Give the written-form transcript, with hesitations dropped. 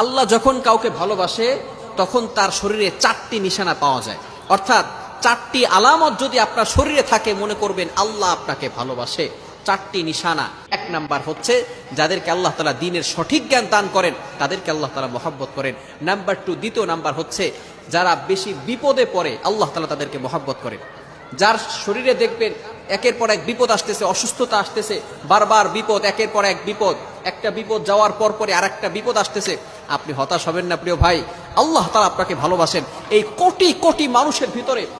আল্লাহ যখন কাউকে ভালোবাসে তখন তার শরীরে 4টি নিশানা পাওয়া যায়, অর্থাৎ 4টি আলামত যদি আপনার শরীরে থাকে মনে করবেন আল্লাহ আপনাকে ভালোবাসে। 4টি নিশানা। 1 নাম্বার হচ্ছে যাদেরকে আল্লাহ তাআলা দ্বীনের সঠিক জ্ঞান দান করেন তাদেরকে আল্লাহ তাআলা মহব্বত করেন। নাম্বার 2, দ্বিতীয় নাম্বার হচ্ছে যারা বেশি বিপদে পড়ে আল্লাহ তাআলা তাদেরকে মহব্বত করেন। যার শরীরে দেখবেন একের পর এক বিপদ আসতেছে, অসুস্থতা আসতেছে, বারবার বিপদ, একের পর এক বিপদ, একটা বিপদ যাওয়ার পর পরে আরেকটা বিপদ আসতেছে, আপনি হতাশ হবেন না প্রিয় ভাই। আল্লাহ তাআলা আপনাকে ভালোবাসেন। এই কোটি কোটি মানুষের ভিতরে